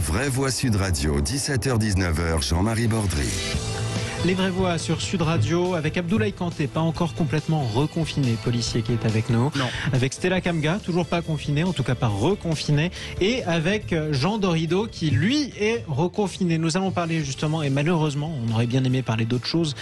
vraies voix Sud Radio, 17h-19h, Jean-Marie Bordry. Les vraies voix sur Sud Radio avec Abdoulaye Kanté, pas encore complètement reconfiné, policier qui est avec nous. Non. Avec Stella Kamga, toujours pas confiné, en tout cas pas reconfiné. Et avec Jean Dorido qui lui est reconfiné. Nous allons parler justement, et malheureusement, on aurait bien aimé parler d'autre chose,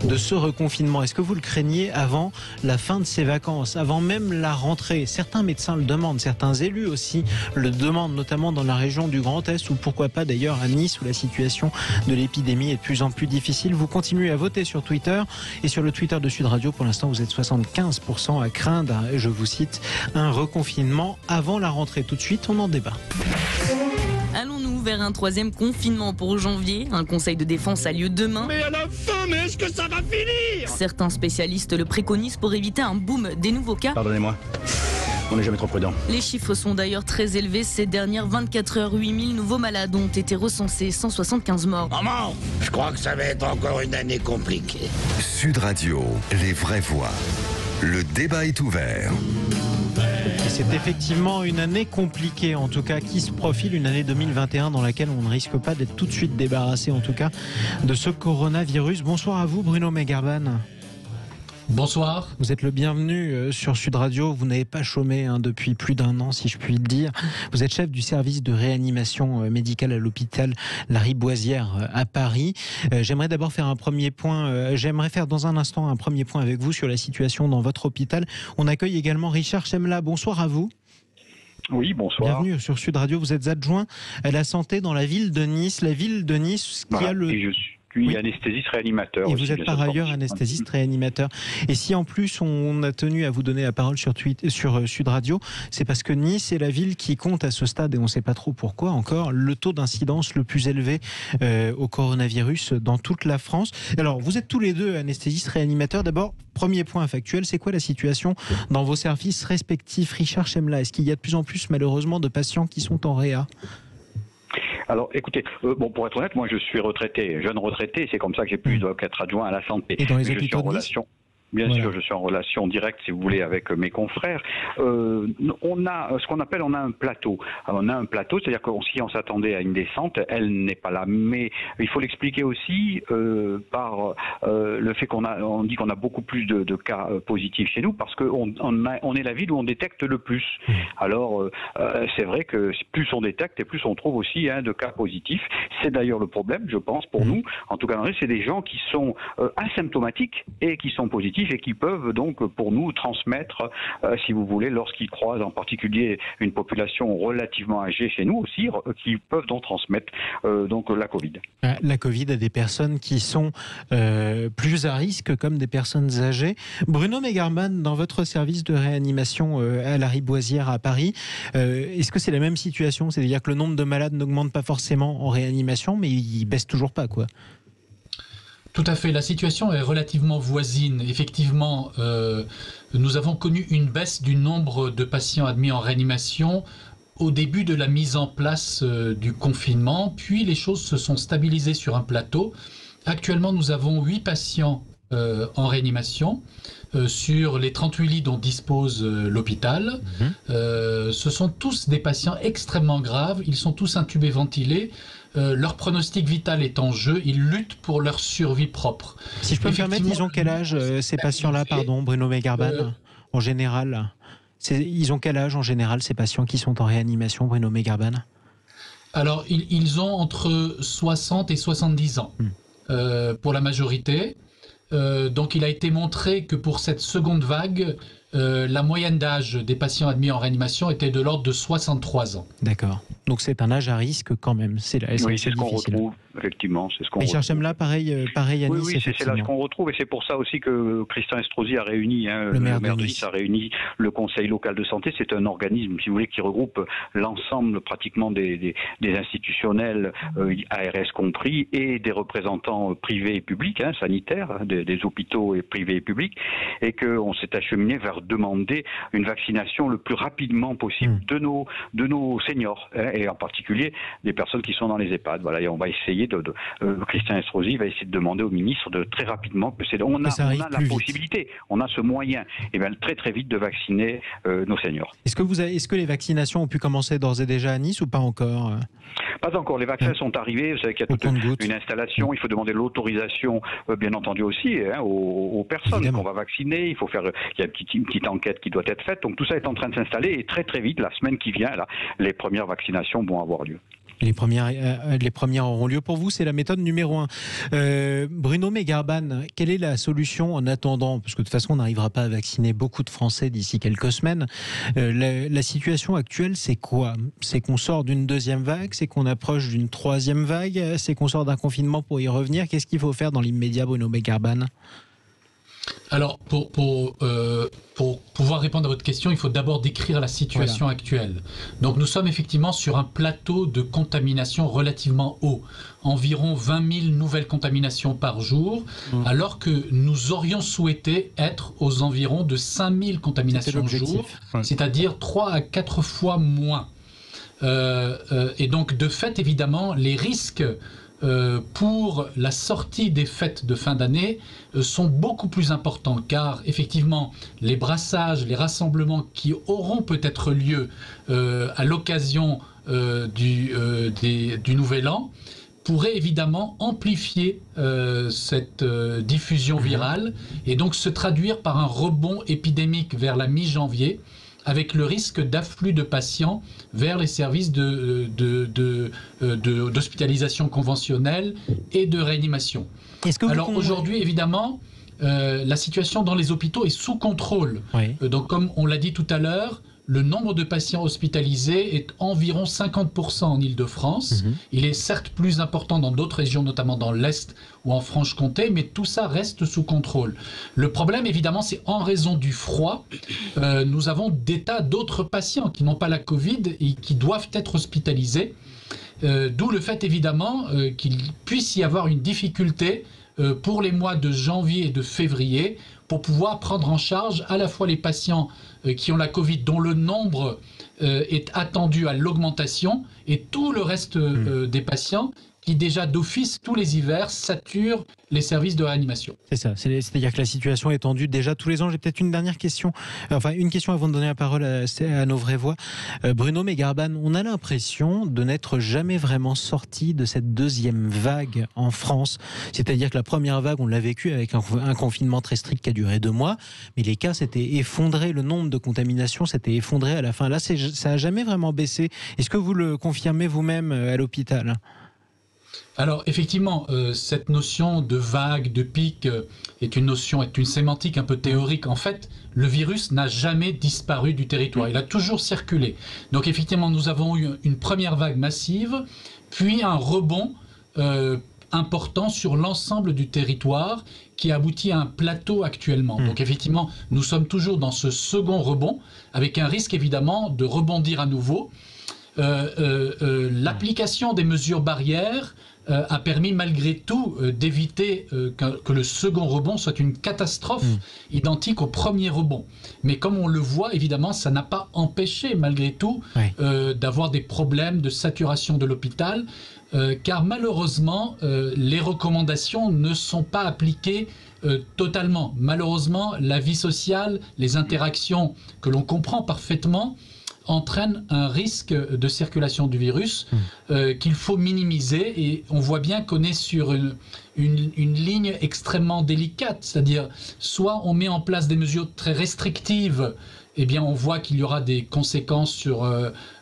de ce reconfinement. Est-ce que vous le craignez avant la fin de ces vacances, avant même la rentrée? Certains médecins le demandent, certains élus aussi le demandent, notamment dans la région du Grand Est ou pourquoi pas d'ailleurs à Nice où la situation de l'épidémie est de plus en plus difficile. Vous continuez à voter sur Twitter et sur le Twitter de Sud Radio. Pour l'instant, vous êtes 75% à craindre, je vous cite, un reconfinement avant la rentrée. Tout de suite, on en débat. Allons-nous vers un troisième confinement pour janvier? Un conseil de défense a lieu demain. Mais à la fin, mais est-ce que ça va finir? Certains spécialistes le préconisent pour éviter un boom des nouveaux cas. Pardonnez-moi, on n'est jamais trop prudent. Les chiffres sont d'ailleurs très élevés. Ces dernières 24 heures, 8000 nouveaux malades ont été recensés, 175 morts. Maman, je crois que ça va être encore une année compliquée. Sud Radio, les vraies voix. Le débat est ouvert. Et c'est effectivement une année compliquée, en tout cas, qui se profile, une année 2021 dans laquelle on ne risque pas d'être tout de suite débarrassé, en tout cas, de ce coronavirus. Bonsoir à vous, Bruno Megarban. Bonsoir. Vous êtes le bienvenu sur Sud Radio. Vous n'avez pas chômé plus plus d'un an, si je puis le dire. Vous êtes chef du service de réanimation médicale à l'hôpital Lariboisière à Paris. J'aimerais d'abord faire un premier point. J'aimerais faire dans un instant un premier point avec vous sur la situation dans votre hôpital. On accueille également Richard Chemla. Bonsoir à vous. Oui, bonsoir. Bienvenue sur Sud Radio. Vous êtes adjoint à la santé dans la ville de Nice. La ville de Nice qui a le... Et je suis anesthésiste réanimateur. Et aussi, vous êtes par ailleurs anesthésiste réanimateur. Et si en plus on a tenu à vous donner la parole sur Sud Radio, c'est parce que Nice est la ville qui compte à ce stade, et on ne sait pas trop pourquoi encore, le taux d'incidence le plus élevé au coronavirus dans toute la France. Alors vous êtes tous les deux anesthésistes réanimateurs. D'abord, premier point factuel, c'est quoi la situation dans vos services respectifs? Richard Chemla, est-ce qu'il y a de plus en plus malheureusement de patients qui sont en réa? Alors, écoutez, pour être honnête, moi je suis retraité, jeune retraité, c'est comme ça que j'ai pu être adjoint à la santé. Et dans les hôpitaux de Nice ? Bien sûr, je suis en relation directe, si vous voulez, avec mes confrères. On a ce qu'on appelle, on a un plateau. Alors, on a un plateau, c'est-à-dire que si on s'attendait à une descente, elle n'est pas là. Mais il faut l'expliquer aussi par le fait on dit qu'on a beaucoup plus de cas positifs chez nous, parce qu'on est la ville où on détecte le plus. Alors, c'est vrai que plus on détecte et plus on trouve aussi de cas positifs. C'est d'ailleurs le problème, je pense, pour nous. En tout cas, c'est des gens qui sont asymptomatiques et qui sont positifs, et qui peuvent donc pour nous transmettre, si vous voulez, lorsqu'ils croisent en particulier une population relativement âgée chez nous aussi, qui peuvent donc transmettre donc la Covid. La Covid à des personnes qui sont plus à risque, comme des personnes âgées. Bruno Megarban, dans votre service de réanimation à Lariboisière à Paris, est-ce que c'est la même situation? C'est-à-dire que le nombre de malades n'augmente pas forcément en réanimation, mais il baisse toujours pas, quoi? Tout à fait, la situation est relativement voisine. Effectivement, nous avons connu une baisse du nombre de patients admis en réanimation au début de la mise en place du confinement, puis les choses se sont stabilisées sur un plateau. Actuellement, nous avons 8 patients en réanimation sur les 38 lits dont dispose l'hôpital. Ce sont tous des patients extrêmement graves, ils sont tous intubés, ventilés. Leur pronostic vital est en jeu, ils luttent pour leur survie propre. Si je peux me permettre, ils ont quel âge ces patients-là, Bruno Megarban, en général? Ils ont quel âge en général ces patients qui sont en réanimation, Bruno Megarban? Alors, ils ont entre 60 et 70 ans pour la majorité. Donc il a été montré que pour cette seconde vague, la moyenne d'âge des patients admis en réanimation était de l'ordre de 63 ans. D'accord. Donc c'est un âge à risque quand même. C'est ce qu'on retrouve, effectivement. C'est ce qu'on Richard Chemla, pareil à Nice. Oui, c'est là ce qu'on retrouve, et c'est pour ça aussi que Christian Estrosi a réuni, le maire de Nice a réuni le Conseil local de santé. C'est un organisme, si vous voulez, qui regroupe l'ensemble pratiquement des institutionnels, ARS compris, et des représentants privés et publics, sanitaires, des hôpitaux et privés et publics, et qu'on s'est acheminé vers demander une vaccination le plus rapidement possible de nos seniors, et en particulier des personnes qui sont dans les EHPAD. Voilà, et on va essayer Christian Estrosi va essayer de demander au ministre de très rapidement, on a la possibilité, on a ce moyen, et bien très très vite de vacciner nos seniors. Est-ce que les vaccinations ont pu commencer d'ores et déjà à Nice ou pas encore? Pas encore, les vaccins sont arrivés, vous savez qu'il y a toute une installation, il faut demander l'autorisation, bien entendu aussi, aux personnes qu'on va vacciner, il y a une petite enquête qui doit être faite, donc tout ça est en train de s'installer, et très très vite, la semaine qui vient, là, les premières vaccinations vont avoir lieu. Les premières auront lieu pour vous, c'est la méthode numéro 1. Bruno Megarban, quelle est la solution en attendant? Parce que de toute façon, on n'arrivera pas à vacciner beaucoup de Français d'ici quelques semaines. La situation actuelle, c'est quoi? C'est qu'on sort d'une deuxième vague? C'est qu'on approche d'une troisième vague? C'est qu'on sort d'un confinement pour y revenir? Qu'est-ce qu'il faut faire dans l'immédiat, Bruno Megarban? Alors, pour pouvoir répondre à votre question, il faut d'abord décrire la situation actuelle. Donc, nous sommes effectivement sur un plateau de contamination relativement haut. Environ 20 000 nouvelles contaminations par jour, alors que nous aurions souhaité être aux environs de 5 000 contaminations jour, c'est-à-dire 3 à 4 fois moins. Et donc, de fait, évidemment, les risques pour la sortie des fêtes de fin d'année sont beaucoup plus importants, car effectivement les brassages, les rassemblements qui auront peut-être lieu à l'occasion du Nouvel An pourraient évidemment amplifier cette diffusion virale et donc se traduire par un rebond épidémique vers la mi-janvier, avec le risque d'afflux de patients vers les services d'hospitalisation conventionnelle et de réanimation. Alors aujourd'hui, évidemment, la situation dans les hôpitaux est sous contrôle. Donc comme on l'a dit tout à l'heure, le nombre de patients hospitalisés est environ 50% en Île-de-France. Il est certes plus important dans d'autres régions, notamment dans l'Est ou en Franche-Comté, mais tout ça reste sous contrôle. Le problème, évidemment, c'est en raison du froid. Nous avons des tas d'autres patients qui n'ont pas la Covid et qui doivent être hospitalisés. D'où le fait, évidemment, qu'il puisse y avoir une difficulté pour les mois de janvier et de février pour pouvoir prendre en charge à la fois les patients qui ont la Covid, dont le nombre est attendu à l'augmentation, et tout le reste des patients qui déjà d'office, tous les hivers, saturent les services de réanimation. C'est ça, c'est-à-dire que la situation est tendue déjà tous les ans. J'ai peut-être une dernière question, une question avant de donner la parole à nos vraies voix. Bruno Megarban, on a l'impression de n'être jamais vraiment sorti de cette deuxième vague en France. C'est-à-dire que la première vague, on l'a vécue avec un confinement très strict qui a duré 2 mois, mais les cas s'étaient effondrés, le nombre de contaminations s'était effondré à la fin. Là, ça n'a jamais vraiment baissé. Est-ce que vous le confirmez vous-même à l'hôpital ? Alors effectivement, cette notion de vague, de pic est une sémantique un peu théorique. En fait, le virus n'a jamais disparu du territoire, il a toujours circulé. Donc effectivement, nous avons eu une première vague massive, puis un rebond important sur l'ensemble du territoire qui aboutit à un plateau actuellement. Donc effectivement, nous sommes toujours dans ce second rebond, avec un risque évidemment de rebondir à nouveau. L'application des mesures barrières a permis malgré tout d'éviter que le second rebond soit une catastrophe identique au premier rebond. Mais comme on le voit, évidemment, ça n'a pas empêché malgré tout d'avoir des problèmes de saturation de l'hôpital, car malheureusement, les recommandations ne sont pas appliquées totalement. Malheureusement, la vie sociale, les interactions que l'on comprend parfaitement, entraîne un risque de circulation du virus qu'il faut minimiser, et on voit bien qu'on est sur une ligne extrêmement délicate, c'est-à-dire soit on met en place des mesures très restrictives, eh bien on voit qu'il y aura des conséquences sur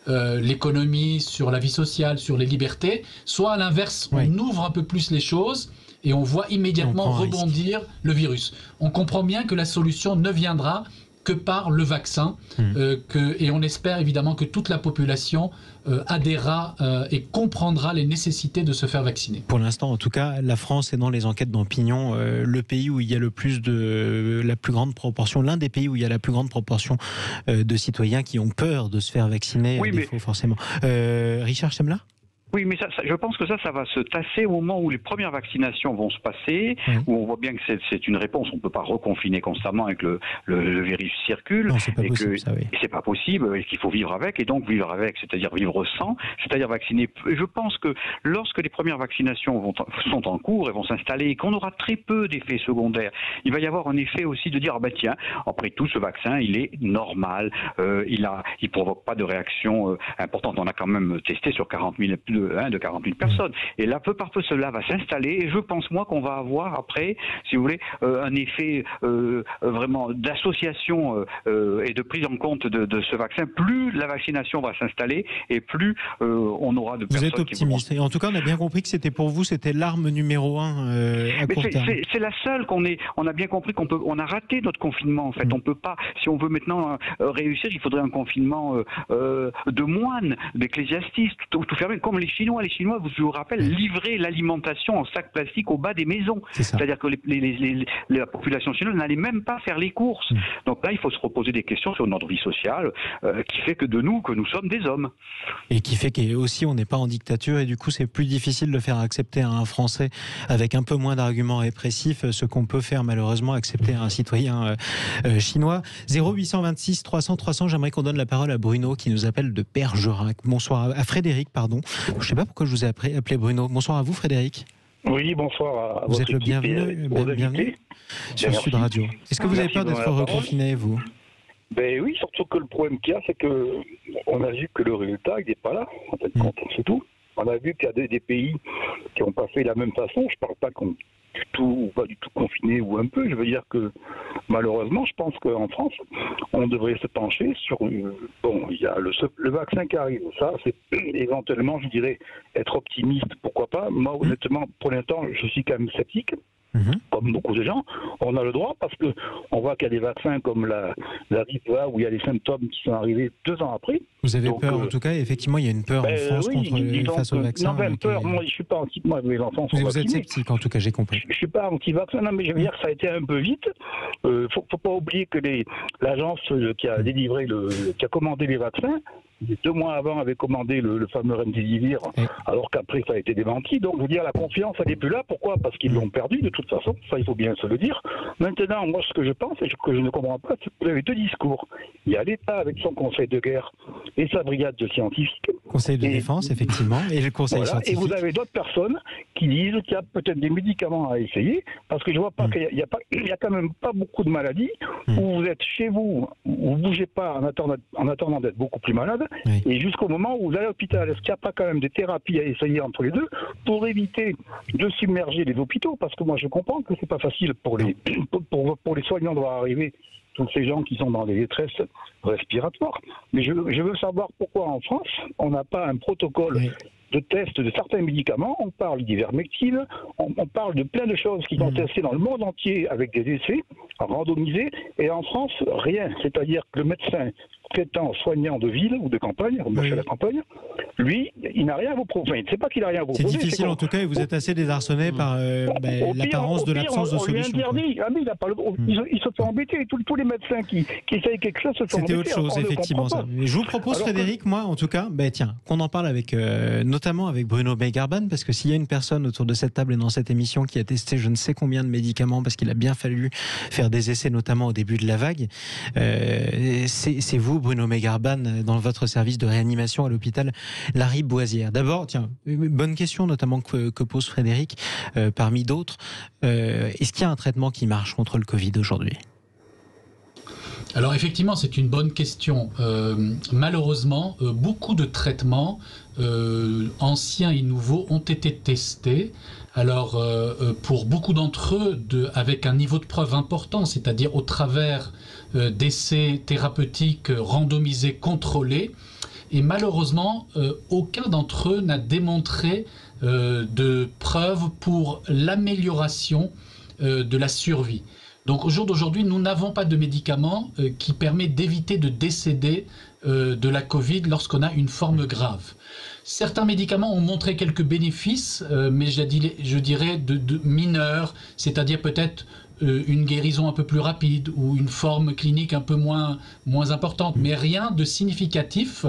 l'économie, sur la vie sociale, sur les libertés, soit à l'inverse on ouvre un peu plus les choses et on voit immédiatement rebondir le virus. On comprend bien que la solution ne viendra que par le vaccin, et on espère évidemment que toute la population adhérera et comprendra les nécessités de se faire vacciner. Pour l'instant, en tout cas, la France est dans les enquêtes d'opinion le pays où il y a la plus grande proportion, l'un des pays où il y a la plus grande proportion de citoyens qui ont peur de se faire vacciner, à défaut, forcément. Richard Chemla ? Oui, mais je pense que ça va se tasser au moment où les premières vaccinations vont se passer, où on voit bien que c'est une réponse. On ne peut pas reconfiner constamment avec le virus circule. Non, c'est pas possible, ça, oui. Et c'est pas possible, et qu'il faut vivre avec, et donc vivre avec, c'est-à-dire vivre sans, c'est-à-dire vacciner. Et je pense que lorsque les premières vaccinations sont en cours et vont s'installer, et qu'on aura très peu d'effets secondaires, il va y avoir un effet aussi de dire, tiens, après tout, ce vaccin, il est normal, il provoque pas de réaction importante. On a quand même testé sur 40 000 personnes. Et là, peu par peu, cela va s'installer. Et je pense, moi, qu'on va avoir après, si vous voulez, un effet vraiment d'association et de prise en compte de ce vaccin. Plus la vaccination va s'installer et plus on aura de personnes. Vous êtes optimiste. Et en tout cas, on a bien compris que c'était pour vous, c'était l'arme numéro 1 à court terme. C'est la seule on a bien compris on a raté notre confinement, en fait. On peut pas, si on veut maintenant réussir, il faudrait un confinement de moines, d'ecclésiastes, tout fermer, comme les Chinois. Les Chinois, je vous rappelle, livraient l'alimentation en sac plastique au bas des maisons. C'est-à-dire que la population chinoise n'allait même pas faire les courses. Donc là, il faut se reposer des questions sur notre vie sociale, qui fait que nous sommes des hommes. Et qui fait qu'aussi, on n'est pas en dictature, et du coup, c'est plus difficile de faire accepter à un Français, avec un peu moins d'arguments répressifs, ce qu'on peut faire malheureusement accepter à un citoyen chinois. 0826 300 300, j'aimerais qu'on donne la parole à Bruno, qui nous appelle de Bergerac. Bonsoir, à Frédéric, pardon. Je ne sais pas pourquoi je vous ai appelé Bruno. Bonsoir à vous, Frédéric. Oui, bonsoir à vous. Vous êtes le bienvenu sur Sud Radio. Est-ce que vous avez peur d'être reconfiné, vous? Ben oui, surtout que le problème qu'il y a, c'est que on a vu que le résultat, il n'est pas là, en fait, c'est tout. On a vu qu'il y a des pays qui n'ont pas fait de la même façon. Je ne parle pas pas du tout confiné ou un peu. Je veux dire que malheureusement, je pense qu'en France, on devrait se pencher sur... il y a le vaccin qui arrive. Ça, c'est éventuellement, je dirais, être optimiste, pourquoi pas. Moi, honnêtement, pour l'instant, je suis quand même sceptique. Comme beaucoup de gens, on a le droit parce que on voit qu'il y a des vaccins comme la grippe A où il y a des symptômes qui sont arrivés 2 ans après. Vous avez peur en tout cas, effectivement, il y a une peur en France face au vaccin. Non, peur, moi je suis pas anti. Moi, mes enfants sont vaccinés. Vous êtes sceptique en tout cas, j'ai compris. Je suis pas anti-vaccin, non, mais je veux dire que ça a été un peu vite. Faut pas oublier que l'agence qui a délivré qui a commandé les vaccins, 2 mois avant, avait commandé le fameux Remdesivir, alors qu'après ça a été démenti. Donc je veux dire, la confiance elle n'est plus là. Pourquoi? Parce qu'ils l'ont perdu de toute façon. Ça, il faut bien se le dire. Maintenant, moi, ce que je pense et que je ne comprends pas, c'est que vous avez 2 discours. Il y a l'État avec son conseil de guerre et sa brigade de scientifiques. Conseil de défense, effectivement, et le conseil scientifique. Et vous avez d'autres personnes qui disent qu'il y a peut-être des médicaments à essayer, parce que je vois pas qu'il y a quand même pas beaucoup de maladies où vous êtes chez vous, vous bougez pas en attendant d'être beaucoup plus malade, et jusqu'au moment où vous allez à l'hôpital. Est-ce qu'il n'y a pas quand même des thérapies à essayer entre les deux pour éviter de submerger les hôpitaux? Parce que moi, je comprends que c'est pas facile pour les soignants de voir arriver tous ces gens qui sont dans des détresses respiratoires. Mais je veux savoir pourquoi en France, on n'a pas un protocole de test de certains médicaments. On parle d'ivermectine, on parle de plein de choses qui sont testées dans le monde entier avec des essais randomisés. Et en France, rien. C'est-à-dire que le médecin traitant soignant de ville ou de campagne, on à la campagne, lui, il n'a rien à vous proposer. C'est pas qu'il n'a rien à vous proposer. C'est difficile en tout cas, et vous êtes assez désarçonné par l'apparence de l'absence de solution. Il se fait embêter. Tous les médecins qui essayent quelque chose se font embêter. C'était autre chose, effectivement. Ça. Mais je vous propose, Frédéric, moi, en tout cas, qu'on en parle avec, notamment avec Bruno Megarban, parce que s'il y a une personne autour de cette table et dans cette émission qui a testé je ne sais combien de médicaments, parce qu'il a bien fallu faire des essais, notamment au début de la vague, c'est vous, Bruno Megarban, dans votre service de réanimation à l'hôpital Lariboisière. D'abord, une bonne question notamment que pose Frédéric, parmi d'autres. Est-ce qu'il y a un traitement qui marche contre le Covid aujourd'hui ? Alors effectivement, c'est une bonne question. Malheureusement, beaucoup de traitements, anciens et nouveaux, ont été testés. Alors, pour beaucoup d'entre eux, avec un niveau de preuve important, c'est-à-dire au travers d'essais thérapeutiques randomisés, contrôlés, et malheureusement, aucun d'entre eux n'a démontré de preuves pour l'amélioration de la survie. Donc au jour d'aujourd'hui, nous n'avons pas de médicament qui permet d'éviter de décéder de la Covid lorsqu'on a une forme grave. Certains médicaments ont montré quelques bénéfices, mais je dirais de mineurs, c'est-à-dire peut-être une guérison un peu plus rapide ou une forme clinique un peu moins importante, mais rien de significatif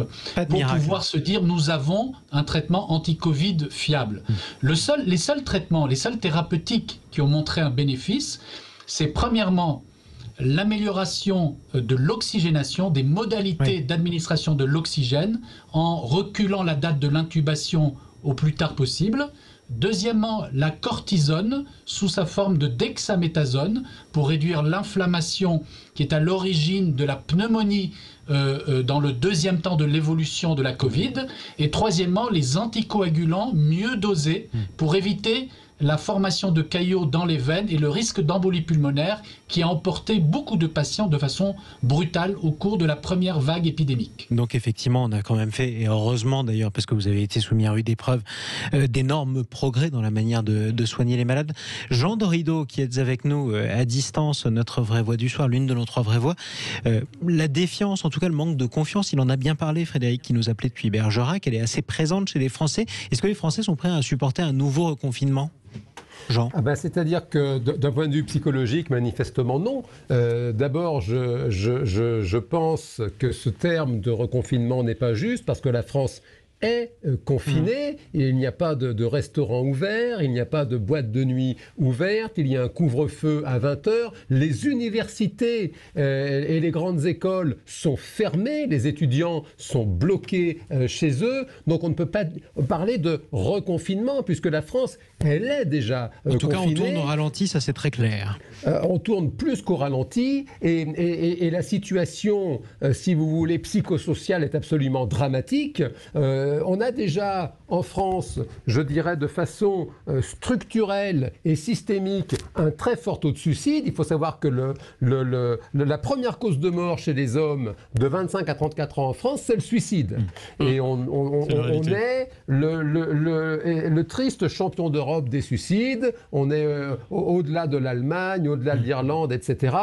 pour pouvoir se dire nous avons un traitement anti-Covid fiable. Les seuls traitements, les seuls thérapeutiques qui ont montré un bénéfice, c'est premièrement l'amélioration de l'oxygénation, des modalités d'administration de l'oxygène en reculant la date de l'intubation au plus tard possible. Deuxièmement, la cortisone sous sa forme de dexaméthasone pour réduire l'inflammation qui est à l'origine de la pneumonie dans le deuxième temps de l'évolution de la Covid. Et troisièmement, les anticoagulants mieux dosés pour éviter la formation de caillots dans les veines et le risque d'embolie pulmonaire qui a emporté beaucoup de patients de façon brutale au cours de la première vague épidémique. Donc effectivement, on a quand même fait, et heureusement d'ailleurs, parce que vous avez été soumis à rude épreuve, d'énormes progrès dans la manière de soigner les malades. Jean Dorido, qui êtes avec nous à distance, notre vraie voix du soir, l'une de nos 3 vraies voix, la défiance, en tout cas le manque de confiance, il en a bien parlé, Frédéric, qui nous appelait depuis Bergerac, elle est assez présente chez les Français. Est-ce que les Français sont prêts à supporter un nouveau reconfinement ? Jean. C'est-à-dire que d'un point de vue psychologique, manifestement non. D'abord, je pense que ce terme de reconfinement n'est pas juste parce que la France est confinée, il n'y a pas de restaurant ouvert, il n'y a pas de boîte de nuit ouverte, il y a un couvre-feu à 20h, les universités et les grandes écoles sont fermées, les étudiants sont bloqués chez eux, donc on ne peut pas parler de reconfinement puisque la France, elle est déjà en tout confinée. cas, on tourne au ralenti, ça c'est très clair. On tourne plus qu'au ralenti et la situation, si vous voulez, psychosociale est absolument dramatique. On a déjà en France, je dirais de façon structurelle et systémique, un très fort taux de suicide. Il faut savoir que la première cause de mort chez les hommes de 25 à 34 ans en France, c'est le suicide. Et on est le triste champion d'Europe des suicides. On est au-delà de l'Allemagne, au-delà de l'Irlande, etc.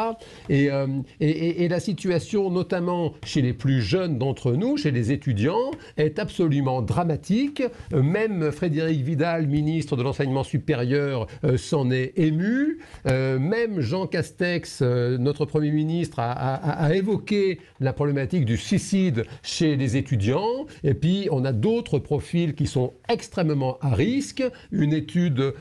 Et la situation, notamment chez les plus jeunes d'entre nous, chez les étudiants, est absolument dramatique. Même Frédéric Vidal, ministre de l'Enseignement supérieur, s'en est ému. Même Jean Castex, notre Premier ministre, a évoqué la problématique du suicide chez les étudiants. Et puis, on a d'autres profils qui sont extrêmement à risque. Une étude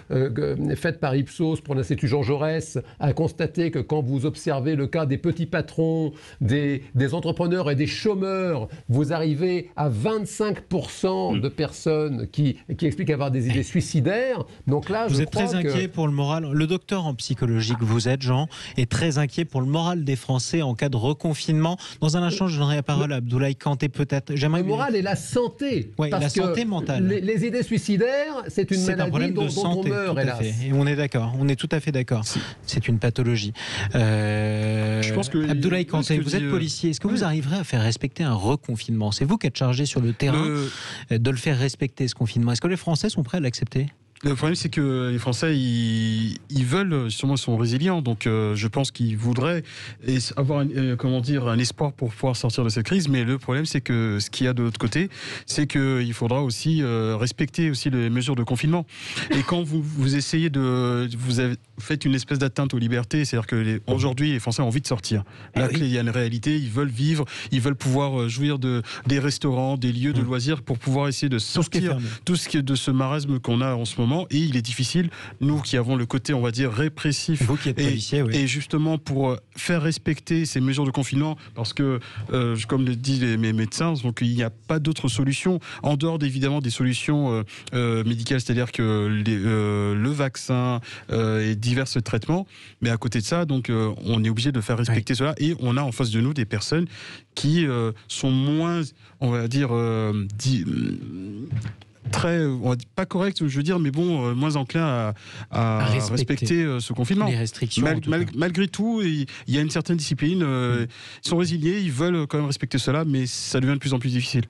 faite par Ipsos pour l'Institut Jean Jaurès a constaté que quand vous observez le cas des petits patrons, des entrepreneurs et des chômeurs, vous arrivez à 25% de personnes qui expliquent avoir des idées suicidaires. Donc là, vous êtes très inquiet pour le moral. Le docteur en psychologie que vous êtes, Jean, est très inquiet pour le moral des Français en cas de reconfinement. Dans un instant, je donnerai la parole à Abdoulaye Kanté peut-être. Le moral et la santé. Oui, la santé mentale. Les idées suicidaires, c'est une maladie dont on meurt, hélas. Et on est d'accord, on est tout à fait d'accord. C'est une pathologie. Je pense que Abdoulaye Kanté, vous êtes policier. Est-ce que vous arriverez à faire respecter un reconfinement ? C'est vous qui êtes chargé sur le terrain de le faire respecter, ce confinement. Est-ce que les Français sont prêts à l'accepter ? Le problème, c'est que les Français, ils veulent, justement, ils sont résilients. Donc, je pense qu'ils voudraient avoir, un espoir pour pouvoir sortir de cette crise. Mais le problème, c'est que ce qu'il y a de l'autre côté, c'est qu'il faudra aussi respecter aussi les mesures de confinement. Et quand vous essayez vous faites une espèce d'atteinte aux libertés, c'est-à-dire que aujourd'hui, les Français ont envie de sortir. Là, il y a une réalité, ils veulent vivre, ils veulent pouvoir jouir des restaurants, des lieux de loisirs pour pouvoir essayer de sortir tout ce qui est de ce marasme qu'on a en ce moment. Et il est difficile, nous qui avons le côté, on va dire, répressif, vous qui êtes policier, et justement pour faire respecter ces mesures de confinement, parce que, comme le disent mes médecins, donc il n'y a pas d'autre solution, en dehors évidemment des solutions médicales, c'est-à-dire que le vaccin et divers traitements, mais à côté de ça, donc on est obligé de faire respecter cela, et on a en face de nous des personnes qui sont moins, on va dire, très, on va dire, pas corrects, je veux dire, mais bon, moins enclins à respecter ce confinement. Les restrictions. Malgré tout, il y a une certaine discipline. Ils sont résiliés, ils veulent quand même respecter cela, mais ça devient de plus en plus difficile.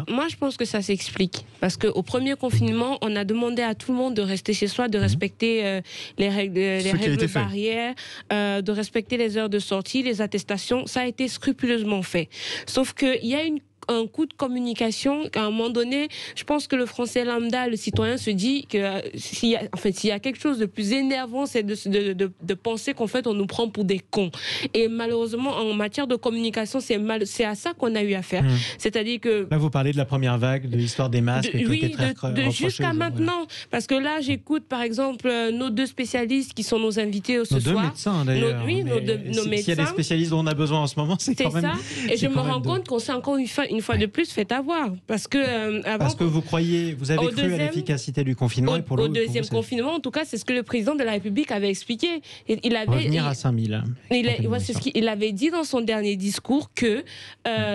Moi, je pense que ça s'explique. Parce qu'au premier confinement, on a demandé à tout le monde de rester chez soi, de respecter les règles barrières, de respecter les heures de sortie, les attestations. Ça a été scrupuleusement fait. Sauf qu'il y a un coup de communication qu'à un moment donné, je pense que le Français lambda, le citoyen se dit que s'il y a quelque chose de plus énervant, c'est de penser qu'en fait on nous prend pour des cons. Et malheureusement, en matière de communication, c'est à ça qu'on a eu affaire. C'est-à-dire que... Là, vous parlez de la première vague, de l'histoire des masques. Jusqu'à maintenant. Parce que là, j'écoute par exemple nos deux spécialistes qui sont nos invités ce soir. Nos deux médecins d'ailleurs. Nos médecins. S'il y a des spécialistes dont on a besoin en ce moment, c'est quand même... ça. Et je me rends compte qu'on s'est encore une fois de plus fait avoir. Parce que vous avez cru à l'efficacité du confinement. Au deuxième confinement, en tout cas, c'est ce que le président de la République avait expliqué. Revenir à 5000. C'est ce qu'il avait dit dans son dernier discours que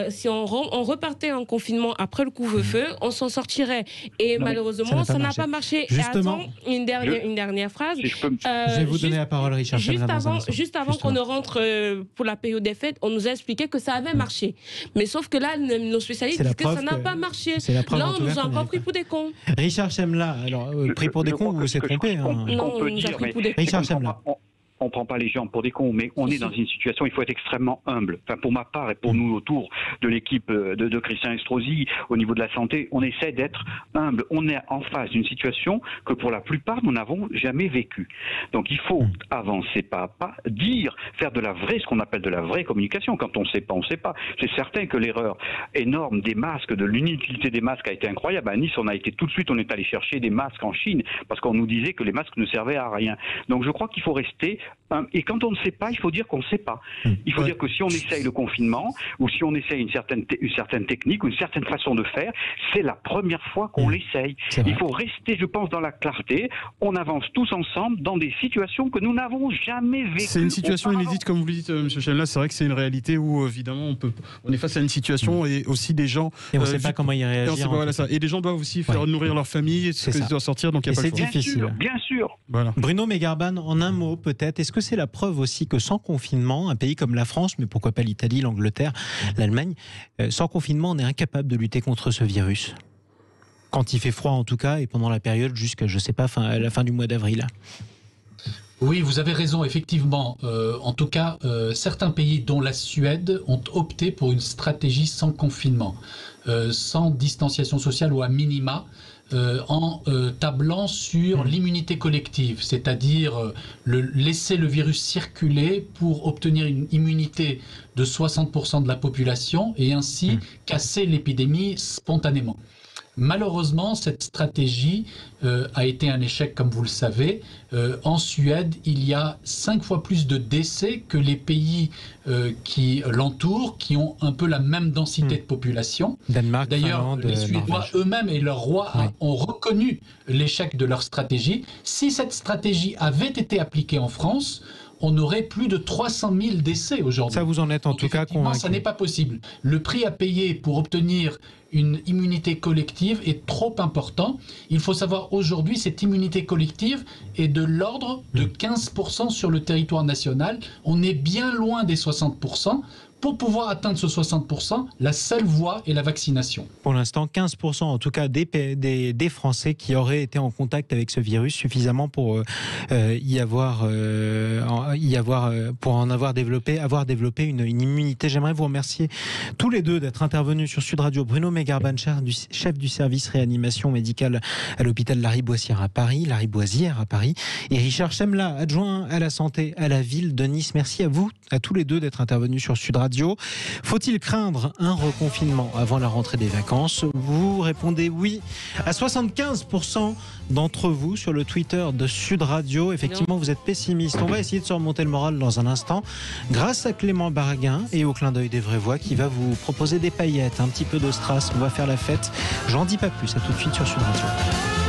si on repartait en confinement après le couvre-feu, on s'en sortirait. Et malheureusement, ça n'a pas marché. Justement, une dernière phrase. Si je vais vous donner la parole, Richard. Juste avant qu'on ne rentre pour la période des fêtes, on nous a expliqué que ça avait marché. Mais sauf que là, nos spécialistes disent que ça n'a pas marché. Là, on nous a encore pris pour des cons. Richard Chemla, alors pris pour des cons, vous vous êtes trompé. Non, on nous a pris pour des cons. Richard Chemla. On ne prend pas les gens pour des cons, mais on est dans une situation, il faut être extrêmement humble. Enfin, pour ma part et pour nous autour de l'équipe de Christian Estrosi, au niveau de la santé, on essaie d'être humble. On est en face d'une situation que pour la plupart, nous n'avons jamais vécue. Donc il faut avancer pas à pas, faire de la vraie, ce qu'on appelle de la vraie communication. Quand on ne sait pas, on ne sait pas. C'est certain que l'erreur énorme des masques, de l'inutilité des masques a été incroyable. À Nice, on est allé chercher des masques en Chine parce qu'on nous disait que les masques ne servaient à rien. Donc je crois qu'il faut rester... Et quand on ne sait pas, il faut dire qu'on ne sait pas. Il faut dire que si on essaye le confinement, ou si on essaye une certaine technique, ou une certaine façon de faire, c'est la première fois qu'on l'essaye. Il faut rester, je pense, dans la clarté. On avance tous ensemble dans des situations que nous n'avons jamais vécues. C'est une situation inédite, comme vous le dites, M. Chemla. C'est vrai que c'est une réalité où, évidemment, on est face à une situation et aussi des gens... Et on ne sait pas comment y réagir. Et des gens doivent aussi faire nourrir leur famille, ce qu'ils doivent sortir, donc il n'y a pas le choix. C'est difficile. Bien sûr. Voilà. Bruno Megarban, en un mot peut-être, est-ce que c'est la preuve aussi que sans confinement, un pays comme la France, mais pourquoi pas l'Italie, l'Angleterre, l'Allemagne, sans confinement, on est incapable de lutter contre ce virus? Quand il fait froid en tout cas, et pendant la période jusqu'à, je sais pas, la fin du mois d'avril. Oui, vous avez raison, effectivement. En tout cas, certains pays, dont la Suède, ont opté pour une stratégie sans confinement, sans distanciation sociale ou à minima, en tablant sur l'immunité collective, c'est-à-dire laisser le virus circuler pour obtenir une immunité de 60% de la population et ainsi casser l'épidémie spontanément. Malheureusement, cette stratégie a été un échec, comme vous le savez. En Suède, il y a 5 fois plus de décès que les pays qui l'entourent, qui ont un peu la même densité de population. Danemark, d'ailleurs, Finlande, les Suédois eux-mêmes et leur roi ont reconnu l'échec de leur stratégie. Si cette stratégie avait été appliquée en France, on aurait plus de 300 000 décès aujourd'hui. Ça, vous en êtes en tout cas convaincu. Ça n'est pas possible. Le prix à payer pour obtenir une immunité collective est trop important. Il faut savoir aujourd'hui, cette immunité collective est de l'ordre de 15% sur le territoire national. On est bien loin des 60%. Pour pouvoir atteindre ce 60%, la seule voie est la vaccination. Pour l'instant, 15% en tout cas des Français qui auraient été en contact avec ce virus suffisamment pour avoir développé une immunité. J'aimerais vous remercier tous les deux d'être intervenus sur Sud Radio. Bruno Megarban, chef du service réanimation médicale à l'hôpital Lariboisière à Paris, et Richard Chemla, adjoint à la santé à la ville de Nice. Merci à vous, à tous les deux, d'être intervenus sur Sud Radio. Faut-il craindre un reconfinement avant la rentrée des vacances? Vous répondez oui à 75% d'entre vous sur le Twitter de Sud Radio. Effectivement, vous êtes pessimiste. On va essayer de se remonter le moral dans un instant grâce à Clément Barguin et au clin d'œil des vraies voix qui va vous proposer des paillettes, un petit peu de strass. On va faire la fête. J'en dis pas plus. À tout de suite sur Sud Radio.